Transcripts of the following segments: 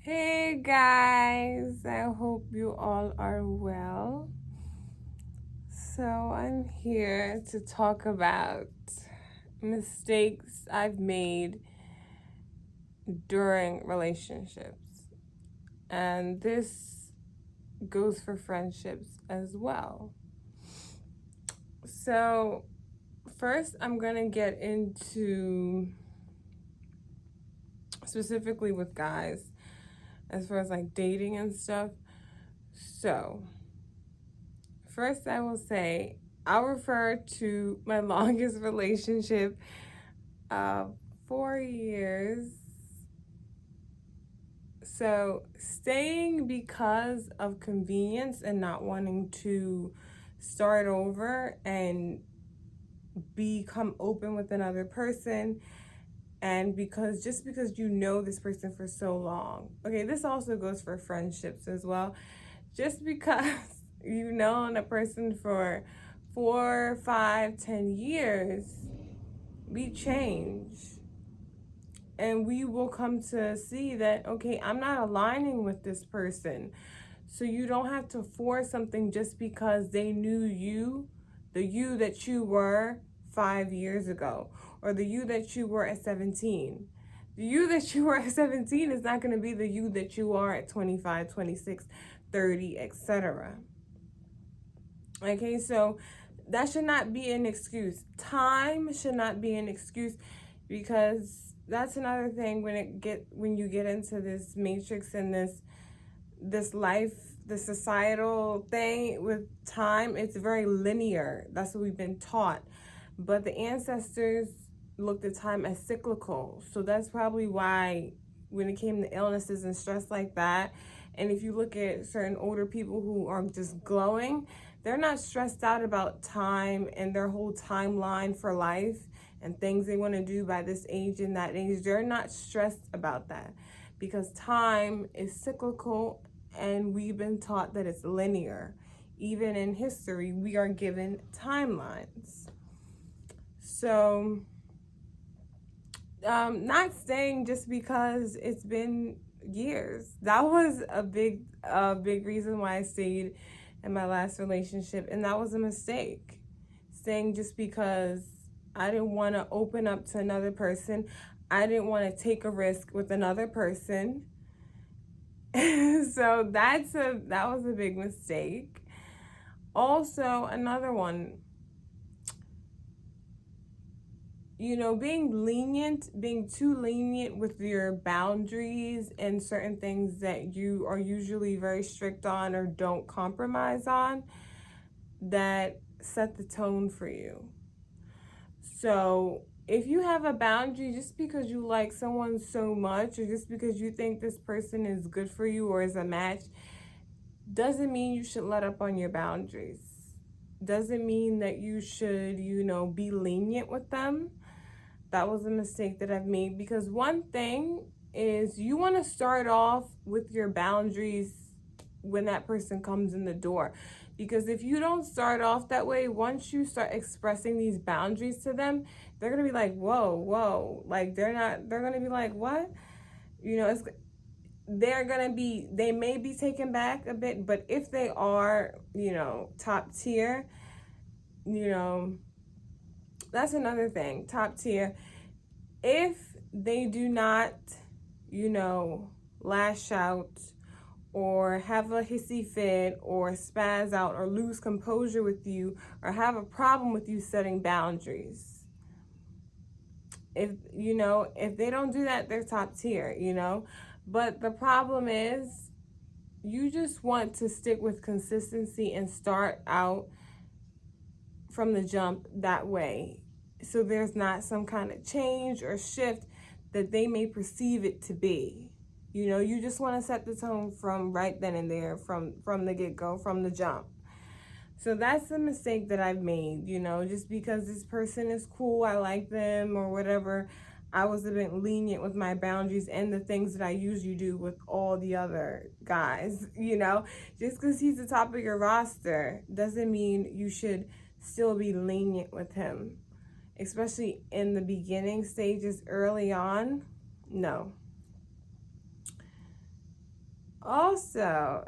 Hey guys, I hope you all are well. So, I'm here to talk about mistakes I've made during relationships. And this goes for friendships as well. So, first, I'm going to get into specifically with guys as far as like dating and stuff. So, first, I will say I'll refer to my longest relationship, uh, 4 years. So, staying because of convenience and not wanting to start over and become open with another person, and because you know this person for so long. Okay, this also goes for friendships as well. Just because you've known a person for 4, 5, 10 years, we change. And we will come to see that, okay, I'm not aligning with this person. So you don't have to force something just because they knew you, the you that you were 5 years ago, or the you that you were at 17. The you that you were at 17 is not going to be the you that you are at 25, 26, 30, etc. Okay, so that should not be an excuse. Time should not be an excuse, because that's another thing when you get into this matrix and this life, the societal thing with time. It's very linear. That's what we've been taught. But the ancestors looked at time as cyclical. So that's probably why when it came to illnesses and stress like that, and if you look at certain older people who are just glowing, they're not stressed out about time and their whole timeline for life and things they want to do by this age and that age. They're not stressed about that because time is cyclical, and we've been taught that it's linear. Even in history, we are given timelines. So, not staying just because it's been years. That was a big reason why I stayed in my last relationship, and that was a mistake. Staying just because I didn't want to open up to another person. I didn't want to take a risk with another person. So that was a big mistake. Also, another one, being too lenient with your boundaries and certain things that you are usually very strict on or don't compromise on, that set the tone for you. So, if you have a boundary just because you like someone so much, or just because you think this person is good for you or is a match, doesn't mean you should let up on your boundaries. Doesn't mean that you should, be lenient with them. That was a mistake that I've made, because one thing is, you want to start off with your boundaries when that person comes in the door. Because if you don't start off that way, once you start expressing these boundaries to them, they're going to be like, whoa, whoa. Like, they're going to be like, what? It's they may be taken back a bit, but if they are, top tier, you know, that's another thing. Top tier. If they do not, lash out or have a hissy fit or spaz out or lose composure with you or have a problem with you setting boundaries. If they don't do that, they're top tier. But the problem is, you just want to stick with consistency and start out from the jump that way. So there's not some kind of change or shift that they may perceive it to be. You just want to set the tone from right then and there, from the get-go, from the jump. So that's the mistake that I've made, just because this person is cool, I like them or whatever, I was a bit lenient with my boundaries and the things that I usually do with all the other guys. Just because he's the top of your roster doesn't mean you should still be lenient with him, especially in the beginning stages early on. No. Also,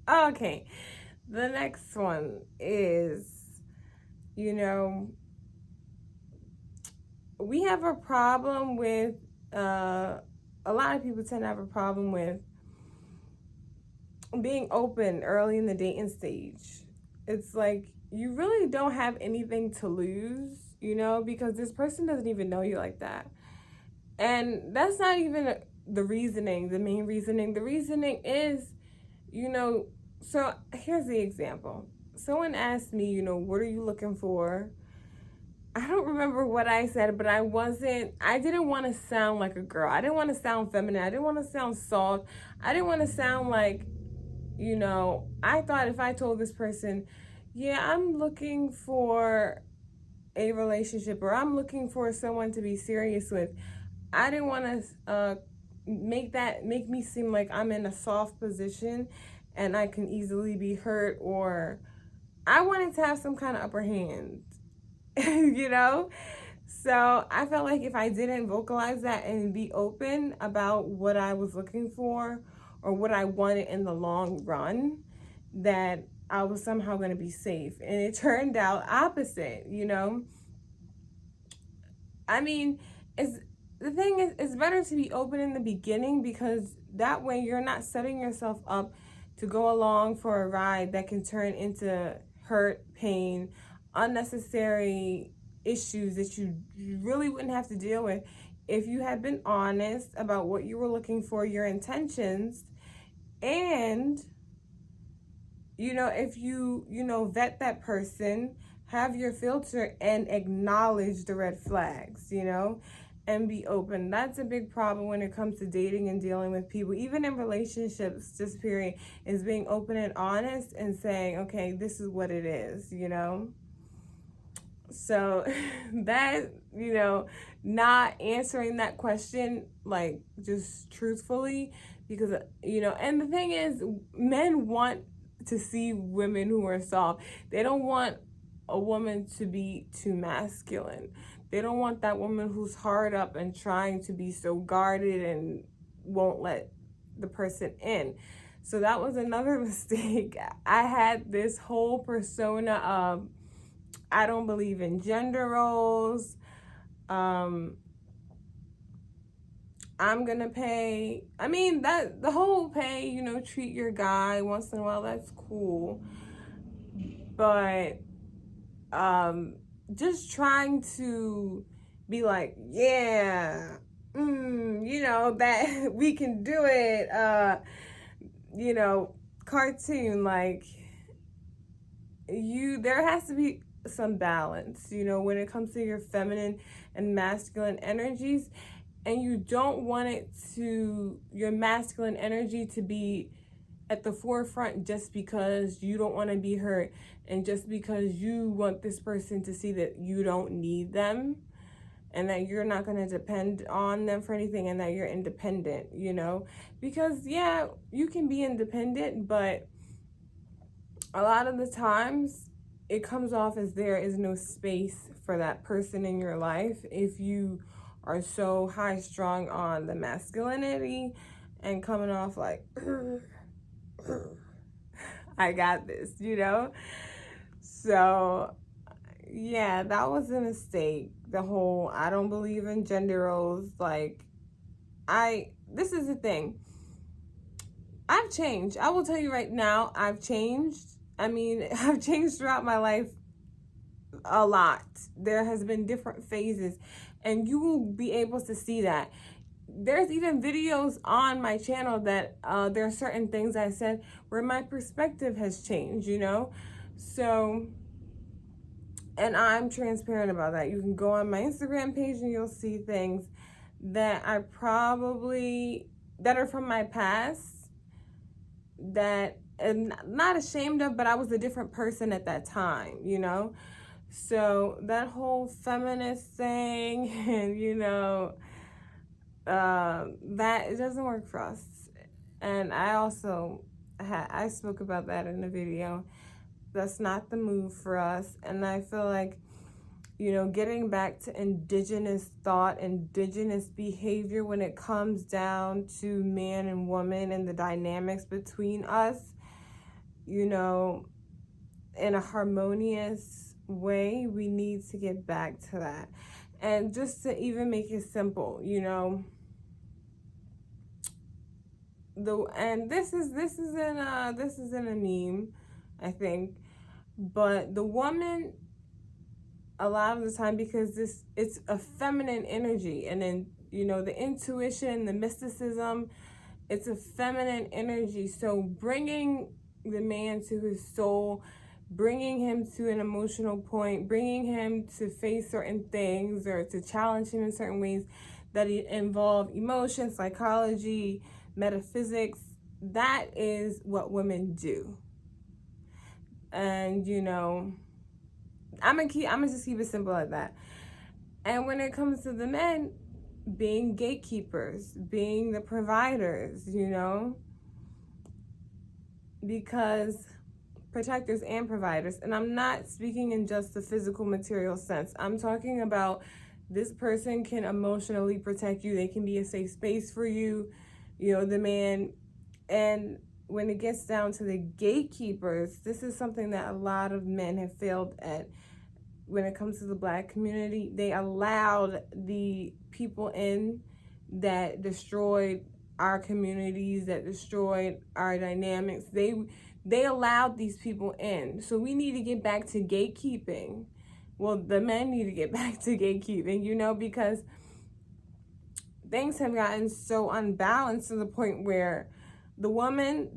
okay, the next one is, you know, we have a problem with, a lot of people tend to have a problem with being open early in the dating stage. It's like you really don't have anything to lose, because this person doesn't even know you like that. And that's not even the reasoning, the main reasoning. The reasoning is, so here's the example. Someone asked me, what are you looking for? I don't remember what I said, but I didn't want to sound like a girl. I didn't want to sound feminine. I didn't want to sound soft. I didn't want to sound like, I thought if I told this person, yeah, I'm looking for a relationship or I'm looking for someone to be serious with, I didn't want to make me seem like I'm in a soft position and I can easily be hurt, or I wanted to have some kind of upper hand, you know? So I felt like if I didn't vocalize that and be open about what I was looking for or what I wanted in the long run, that I was somehow going to be safe. And it turned out opposite, I mean, it's the thing is, it's better to be open in the beginning because that way you're not setting yourself up to go along for a ride that can turn into hurt, pain, unnecessary issues that you really wouldn't have to deal with if you had been honest about what you were looking for, your intentions, and if vet that person, have your filter and acknowledge the red flags, and be open. That's a big problem when it comes to dating and dealing with people, even in relationships, just period, is being open and honest and saying, okay, this is what it is, So that, not answering that question, like, just truthfully, because, and the thing is, men want to see women who are soft. They don't want a woman to be too masculine. They don't want that woman who's hard up and trying to be so guarded and won't let the person in. So that was another mistake. I had this whole persona of, I don't believe in gender roles. I'm gonna pay. I mean, that the whole pay, treat your guy once in a while, that's cool. But just trying to be like, yeah, that we can do it. Cartoon, like, there has to be some balance, when it comes to your feminine and masculine energies, and you don't want your masculine energy to be at the forefront just because you don't want to be hurt and just because you want this person to see that you don't need them and that you're not going to depend on them for anything and that you're independent, because yeah, you can be independent, but a lot of the times it comes off as there is no space for that person in your life if you are so high strung on the masculinity and coming off like I got this, So yeah, that was a mistake. The whole I don't believe in gender roles, like, this is the thing. I've changed. I will tell you right now, I've changed. I mean, I've changed throughout my life a lot. There has been different phases, and you will be able to see that. There's even videos on my channel that there are certain things I said where my perspective has changed, So, and I'm transparent about that. You can go on my Instagram page and you'll see things that that are from my past that I'm not ashamed of, but I was a different person at that time, So that whole feminist thing and, that it doesn't work for us. And I also I spoke about that in the video. That's not the move for us. And I feel like Getting back to indigenous thought, indigenous behavior when it comes down to man and woman and the dynamics between us, in a harmonious way. We need to get back to that. And just to even make it simple, and this isn't a meme, I think, but the woman, a lot of the time, because it's a feminine energy, and then the intuition, the mysticism, it's a feminine energy. So bringing the man to his soul, bringing him to an emotional point, bringing him to face certain things or to challenge him in certain ways that involve emotion, psychology, metaphysics, that is what women do. And I'm gonna just keep it simple like that. And when it comes to the men, being gatekeepers, being the providers, because protectors and providers. And I'm not speaking in just the physical material sense. I'm talking about this person can emotionally protect you. They can be a safe space for you, the man. And when it gets down to the gatekeepers, this is something that a lot of men have failed at. When it comes to the Black community, they allowed the people in that destroyed our communities, that destroyed our dynamics. They allowed these people in. So we need to get back to gatekeeping. Well, the men need to get back to gatekeeping, because things have gotten so unbalanced to the point where the woman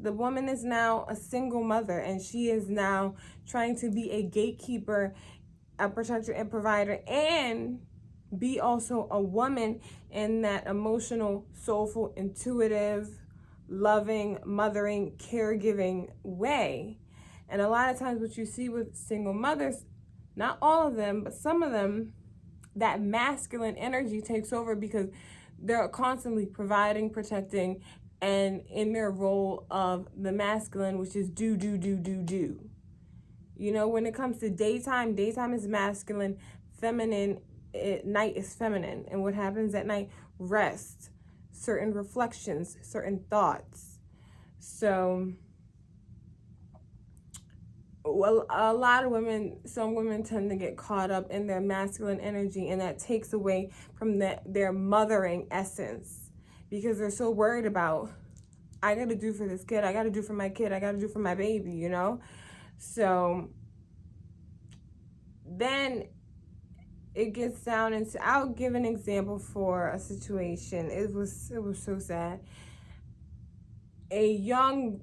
is now a single mother, and she is now trying to be a gatekeeper, a protector and provider, and be also a woman in that emotional, soulful, intuitive, loving, mothering, caregiving way. And a lot of times what you see with single mothers, not all of them, but some of them, that masculine energy takes over because they're constantly providing, protecting, and in their role of the masculine, which is do. When it comes to daytime is masculine, feminine, night is feminine. And what happens at night? Rest, certain reflections, certain thoughts. So, well, a lot of women, some women tend to get caught up in their masculine energy, and that takes away from their mothering essence, because they're so worried about, I gotta do for this kid, I gotta do for my kid, I gotta do for my baby, So then it gets down into, I'll give an example for a situation. It was so sad. A young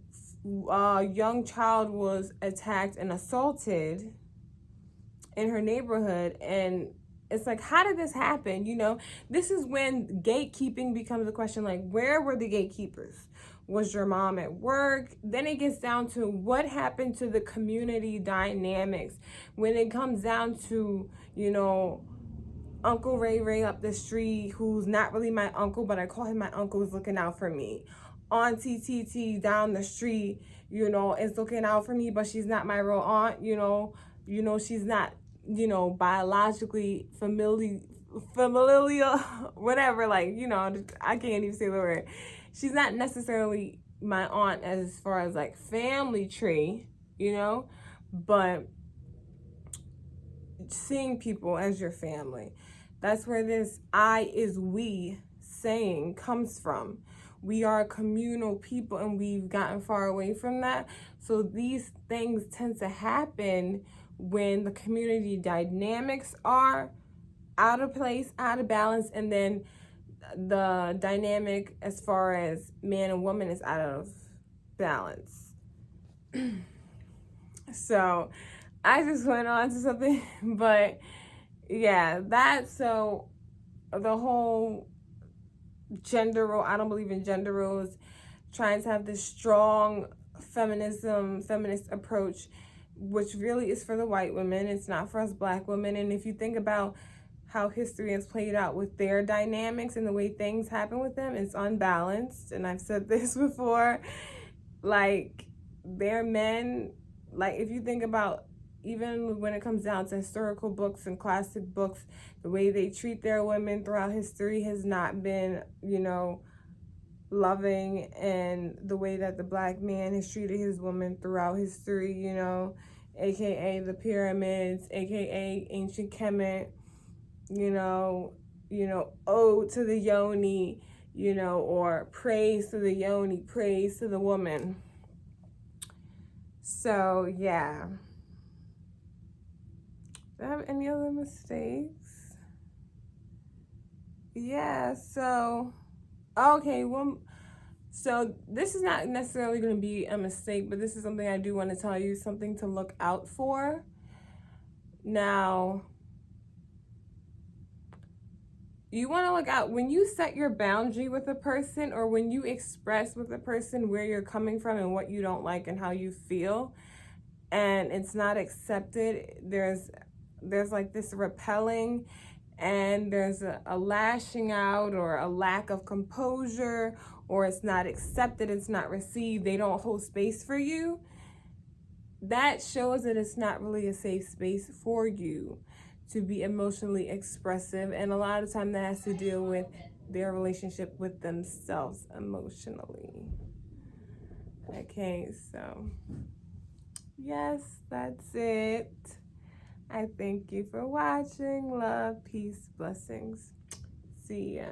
child was attacked and assaulted in her neighborhood, and it's like, how did this happen? This is when gatekeeping becomes a question. Like, where were the gatekeepers? Was your mom at work? Then it gets down to what happened to the community dynamics when it comes down to, Uncle Ray up the street, who's not really my uncle, but I call him my uncle, is looking out for me. Auntie TT down the street, is looking out for me, but she's not my real aunt, she's not, biologically familial, whatever, like, I can't even say the word. She's not necessarily my aunt as far as like family tree, but seeing people as your family. That's where this I is we saying comes from. We are a communal people, and we've gotten far away from that. So these things tend to happen when the community dynamics are out of place, out of balance, and then the dynamic as far as man and woman is out of balance. So I just went on to something, but yeah, so the whole gender role, I don't believe in gender roles, trying to have this strong feminist approach, which really is for the white women. It's not for us Black women. And if you think about how history has played out with their dynamics and the way things happen with them, it's unbalanced. And I've said this before, like, their men, like, if you think about even when it comes down to historical books and classic books, the way they treat their women throughout history has not been, you know, loving, and the way that the black man has treated his woman throughout history, you know, aka the pyramids, aka ancient Kemet, you know, ode to the yoni, you know, or praise to the yoni, praise to the woman. So yeah. Do I have any other mistakes? Yeah, so okay, well, so this is not necessarily going to be a mistake, but this is something I do want to tell you, something to look out for. Now, you want to look out when you set your boundary with a person, or when you express with a person where you're coming from and what you don't like and how you feel, and it's not accepted. There's like this repelling, and there's a lashing out, or a lack of composure, or it's not accepted, it's not received, they don't hold space for you. That shows that it's not really a safe space for you to be emotionally expressive, and a lot of time that has to deal with their relationship with themselves emotionally. Okay, so yes, that's it. I thank you for watching. Love, peace, blessings. See ya.